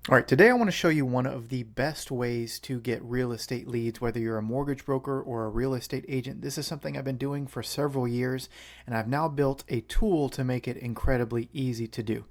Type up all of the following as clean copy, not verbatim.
All right, today I want to show you one of the best ways to get real estate leads, whether you're a mortgage broker or a real estate agent. This is something I've been doing for several years, and I've now built a tool to make it incredibly easy to do.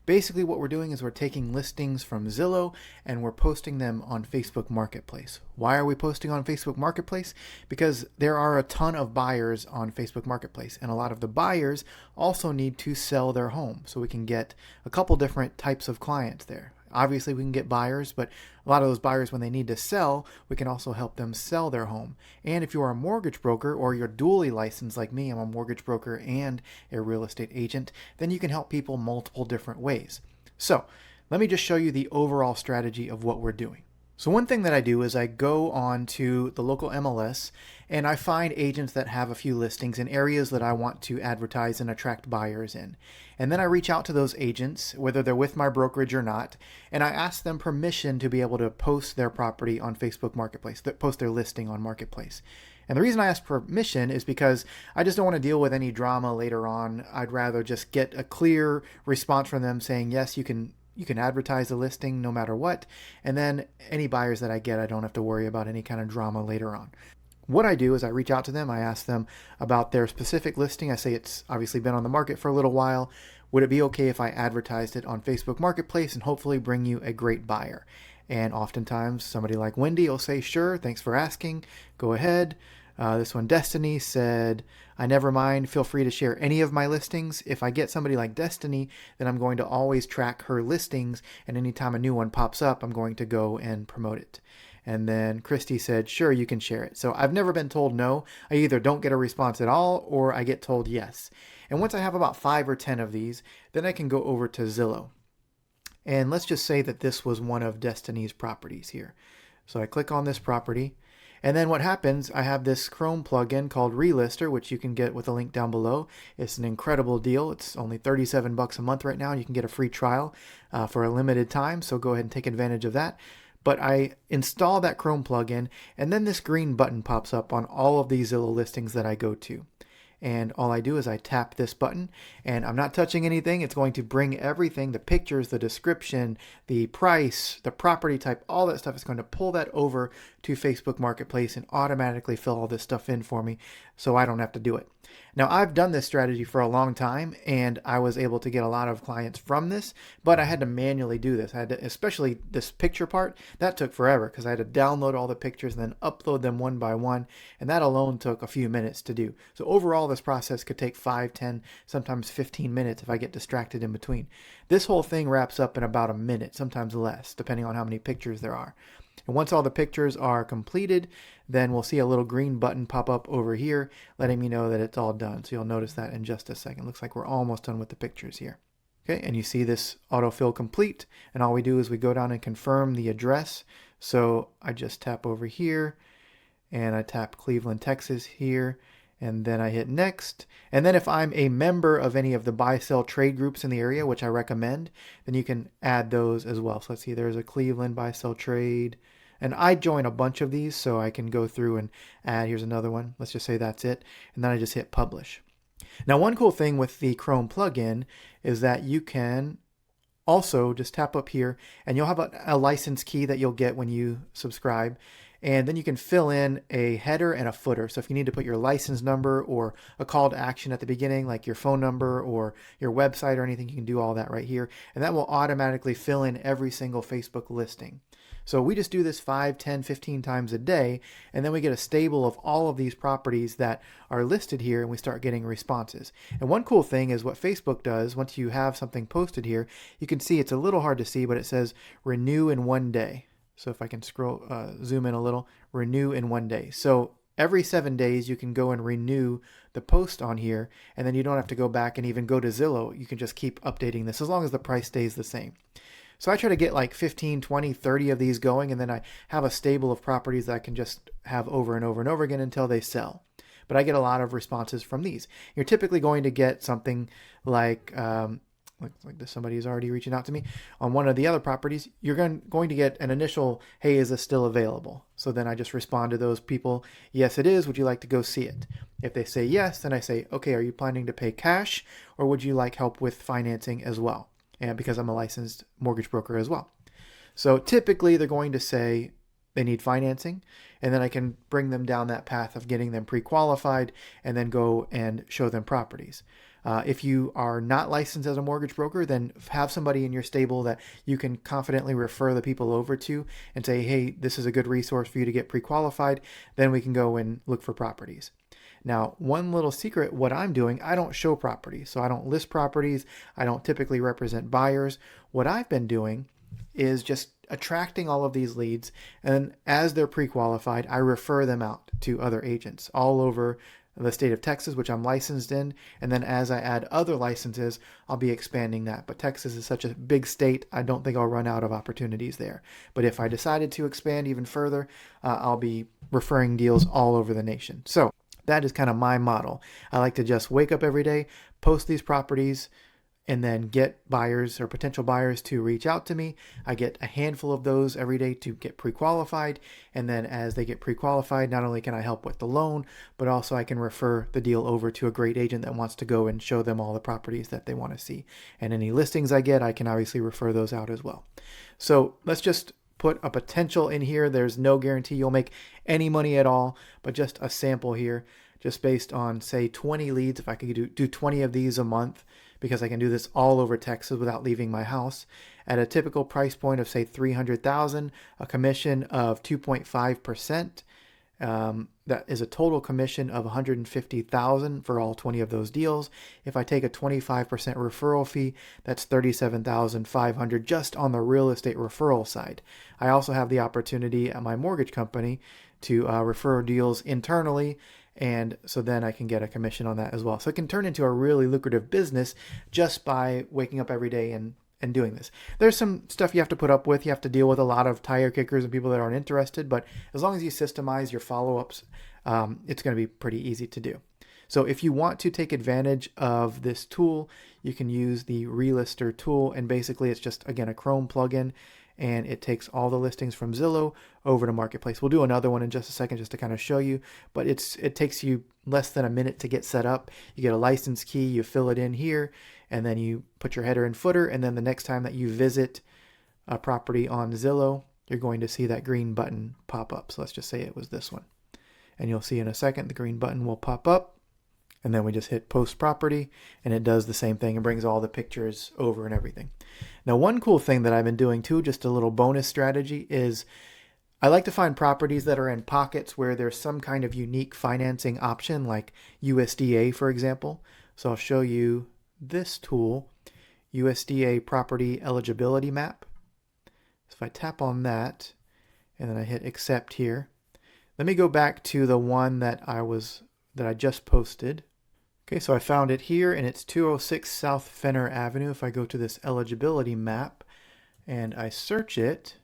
Basically, what we're doing is we're taking listings from Zillow and we're posting them on Facebook Marketplace. Why are we posting on Facebook Marketplace? Because there are a ton of buyers on Facebook Marketplace, and a lot of the buyers also need to sell their home. So we can get a couple different types of clients there. Obviously, we can get buyers, but a lot of those buyers, when they need to sell, we can also help them sell their home. And if you're a mortgage broker or you're dually licensed like me, I'm a mortgage broker and a real estate agent, then you can help people multiple different ways. So let me just show you the overall strategy of what we're doing. So one thing that I do is I go on to the local MLS and I find agents that have a few listings in areas that I want to advertise and attract buyers in. And then I reach out to those agents, whether they're with my brokerage or not, and I ask them permission to be able to post their property on Facebook Marketplace, post their listing on Marketplace. And the reason I ask permission is because I just don't want to deal with any drama later on. I'd rather just get a clear response from them saying, yes, you can advertise the listing no matter what. And then any buyers that I get, I don't have to worry about any kind of drama later on. What I do is I reach out to them. I ask them about their specific listing. I say it's obviously been on the market for a little while. Would it be okay if I advertised it on Facebook Marketplace and hopefully bring you a great buyer? And oftentimes somebody like Wendy will say, sure, thanks for asking. Go ahead. This one, Destiny, said, I never mind. Feel free to share any of my listings. If I get somebody like Destiny, then I'm going to always track her listings. And anytime a new one pops up, I'm going to go and promote it. And then Christy said, sure, you can share it. So I've never been told no. I either don't get a response at all or I get told yes. And once I have about 5 or 10 of these, then I can go over to Zillow. And let's just say that this was one of Destiny's properties here. So I click on this property. And then what happens, I have this Chrome plugin called Relister, which you can get with a link down below. It's an incredible deal. It's only $37 a month right now. And you can get a free trial for a limited time. So go ahead and take advantage of that. But I install that Chrome plugin, and then this green button pops up on all of these Zillow listings that I go to. And all I do is I tap this button, and I'm not touching anything. It's going to bring everything, the pictures, the description, the price, the property type, all that stuff. It's going to pull that over to Facebook Marketplace and automatically fill all this stuff in for me so I don't have to do it. Now, I've done this strategy for a long time, and I was able to get a lot of clients from this, but I had to manually do this. I had to, especially this picture part, that took forever because I had to download all the pictures and then upload them one by one, and that alone took a few minutes to do. So overall, this process could take 5, 10, sometimes 15 minutes if I get distracted in between. This whole thing wraps up in about a minute, sometimes less, depending on how many pictures there are. And once all the pictures are completed, then we'll see a little green button pop up over here, letting me know that it's all done. So you'll notice that in just a second. Looks like we're almost done with the pictures here. Okay, and you see this autofill complete. And all we do is we go down and confirm the address. So I just tap over here, and I tap Cleveland, Texas here. And then I hit next. And then if I'm a member of any of the buy-sell trade groups in the area, which I recommend, then you can add those as well. So let's see, there's a Cleveland buy-sell trade. And I join a bunch of these, so I can go through and add. Here's another one. Let's just say that's it. And then I just hit publish. Now, one cool thing with the Chrome plugin is that you can also just tap up here, and you'll have a license key that you'll get when you subscribe. And then you can fill in a header and a footer. So if you need to put your license number or a call to action at the beginning, like your phone number or your website or anything, you can do all that right here. And that will automatically fill in every single Facebook listing. So we just do this 5, 10, 15 times a day, and then we get a stable of all of these properties that are listed here, and we start getting responses. And one cool thing is what Facebook does, once you have something posted here, you can see it's a little hard to see, but it says renew in 1 day. So if I can zoom in a little, renew in 1 day. So every 7 days, you can go and renew the post on here, and then you don't have to go back and even go to Zillow. You can just keep updating this as long as the price stays the same. So I try to get like 15, 20, 30 of these going, and then I have a stable of properties that I can just have over and over and over again until they sell. But I get a lot of responses from these. You're typically going to get something like this, somebody is already reaching out to me on one of the other properties. You're going to get an initial, hey, is this still available? So then I just respond to those people, yes, it is. Would you like to go see it? If they say yes, then I say, okay, are you planning to pay cash, or would you like help with financing as well? And because I'm a licensed mortgage broker as well. So typically they're going to say they need financing, and then I can bring them down that path of getting them pre-qualified and then go and show them properties. If you are not licensed as a mortgage broker, then have somebody in your stable that you can confidently refer the people over to and say, hey, this is a good resource for you to get pre-qualified. Then we can go and look for properties. Now, one little secret, what I'm doing, I don't show properties. So I don't list properties. I don't typically represent buyers. What I've been doing is just attracting all of these leads. And as they're pre-qualified, I refer them out to other agents all over the state of Texas, which I'm licensed in. And then as I add other licenses, I'll be expanding that. But Texas is such a big state, I don't think I'll run out of opportunities there. But if I decided to expand even further, I'll be referring deals all over the nation. So that is kind of my model. I like to just wake up every day, post these properties, and then get buyers or potential buyers to reach out to me. I get a handful of those every day to get pre-qualified. And then as they get pre-qualified, not only can I help with the loan, but also I can refer the deal over to a great agent that wants to go and show them all the properties that they want to see. And any listings I get, I can obviously refer those out as well. So let's just put a potential in here. There's no guarantee you'll make any money at all, but just a sample here, just based on, say, 20 leads. If I could do 20 of these a month, because I can do this all over Texas without leaving my house, at a typical price point of, say, $300,000, a commission of 2.5%. That is a total commission of $150,000 for all 20 of those deals. If I take a 25% referral fee, that's $37,500 just on the real estate referral side. I also have the opportunity at my mortgage company to refer deals internally, and so then I can get a commission on that as well. So it can turn into a really lucrative business just by waking up every day and doing this. There's some stuff you have to put up with. You have to deal with a lot of tire kickers and people that aren't interested, but as long as you systemize your follow-ups, it's going to be pretty easy to do. So if you want to take advantage of this tool, you can use the Relister tool, and basically it's just, again, a Chrome plugin, and it takes all the listings from Zillow over to Marketplace. We'll do another one in just a second just to kind of show you, but it takes you less than a minute to get set up. You get a license key, you fill it in here, and then you put your header and footer, and then the next time that you visit a property on Zillow, you're going to see that green button pop up. So let's just say it was this one. And you'll see in a second the green button will pop up, and then we just hit post property, and it does the same thing and brings all the pictures over and everything. Now, one cool thing that I've been doing too, just a little bonus strategy, is I like to find properties that are in pockets where there's some kind of unique financing option, like USDA, for example. So I'll show you this tool, USDA Property Eligibility Map. So if I tap on that and then I hit accept here, let me go back to the one that I just posted. Okay, so I found it here, and it's 206 South Fenner Avenue. If I go to this eligibility map and I search it,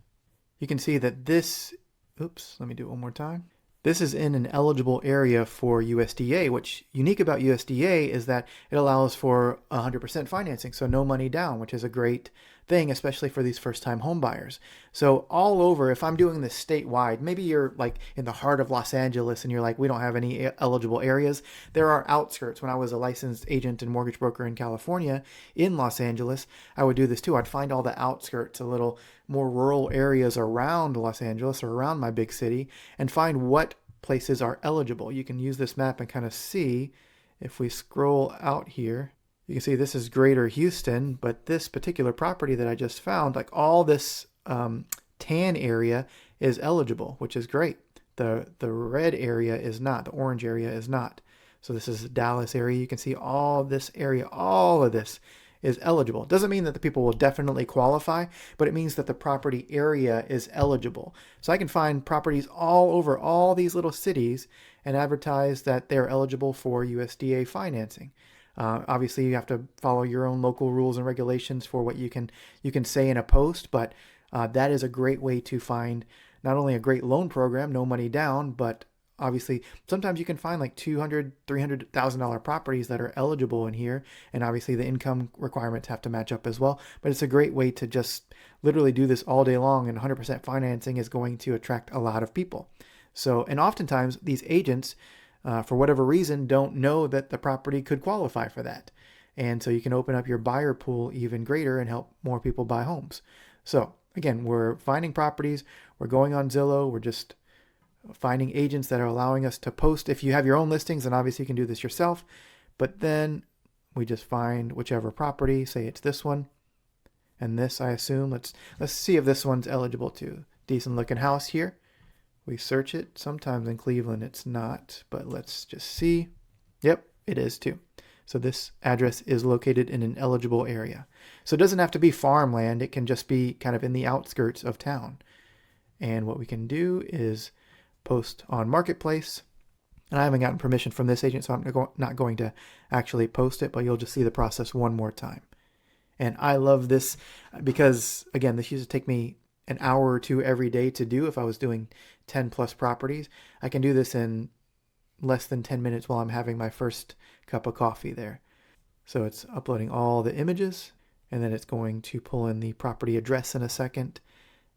you can see that this, oops, let me do it one more time. This is in an eligible area for USDA. What's unique about USDA is that it allows for 100% financing, so no money down, which is a great thing, especially for these first-time home buyers. So all over, if I'm doing this statewide, maybe you're like in the heart of Los Angeles and you're like, we don't have any eligible areas. There are outskirts. When I was a licensed agent and mortgage broker in California, in Los Angeles, I would do this too. I'd find all the outskirts, a little more rural areas around Los Angeles or around my big city, and find what places are eligible. You can use this map and kind of see, if we scroll out here, you can see this is Greater Houston, but this particular property that I just found, like all this tan area is eligible, which is great. The red area is not, the orange area is not. So this is the Dallas area. You can see all this area, all of this is eligible. It doesn't mean that the people will definitely qualify, but it means that the property area is eligible. So I can find properties all over all these little cities and advertise that they're eligible for USDA financing. Obviously, you have to follow your own local rules and regulations for what you can say in a post, but that is a great way to find not only a great loan program, no money down, but obviously sometimes you can find like $200,000, $300,000 properties that are eligible in here, and obviously the income requirements have to match up as well. But it's a great way to just literally do this all day long, and 100% financing is going to attract a lot of people. So, and oftentimes these agents, for whatever reason, don't know that the property could qualify for that. And so you can open up your buyer pool even greater and help more people buy homes. So again, we're finding properties, we're going on Zillow, we're just finding agents that are allowing us to post. If you have your own listings, then obviously you can do this yourself. But then we just find whichever property, say it's this one, and this, I assume. Let's see if this one's eligible too. Decent looking house here. We search it. Sometimes in Cleveland it's not, but let's just see. Yep, it is too. So this address is located in an eligible area. So it doesn't have to be farmland. It can just be kind of in the outskirts of town. And what we can do is post on Marketplace. And I haven't gotten permission from this agent, so I'm not going to actually post it, but you'll just see the process one more time. And I love this because, again, this used to take me an hour or two every day to do if I was doing 10 plus properties. I can do this in less than 10 minutes while I'm having my first cup of coffee there. So it's uploading all the images, and then it's going to pull in the property address in a second.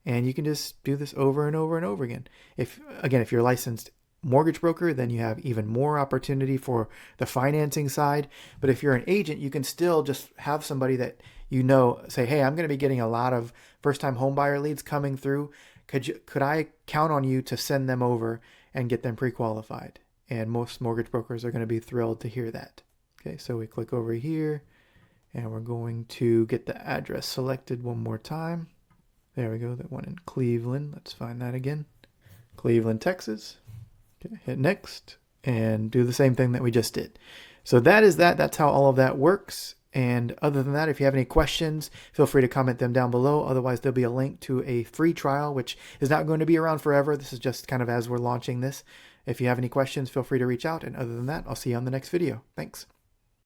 And you can just do this over and over and over again. If you're a licensed mortgage broker, then you have even more opportunity for the financing side. But if you're an agent, you can still just have somebody that you know say, hey, I'm going to be getting a lot of first-time homebuyer leads coming through. Could I count on you to send them over and get them pre-qualified? And most mortgage brokers are going to be thrilled to hear that. Okay, so we click over here, and we're going to get the address selected one more time. There we go, that one in Cleveland. Let's find that again. Cleveland, Texas. Okay, hit next and do the same thing that we just did. So that is that. That's how all of that works. And other than that, if you have any questions, feel free to comment them down below. Otherwise, there'll be a link to a free trial, which is not going to be around forever. This is just kind of as we're launching this. If you have any questions, feel free to reach out. And other than that, I'll see you on the next video. Thanks.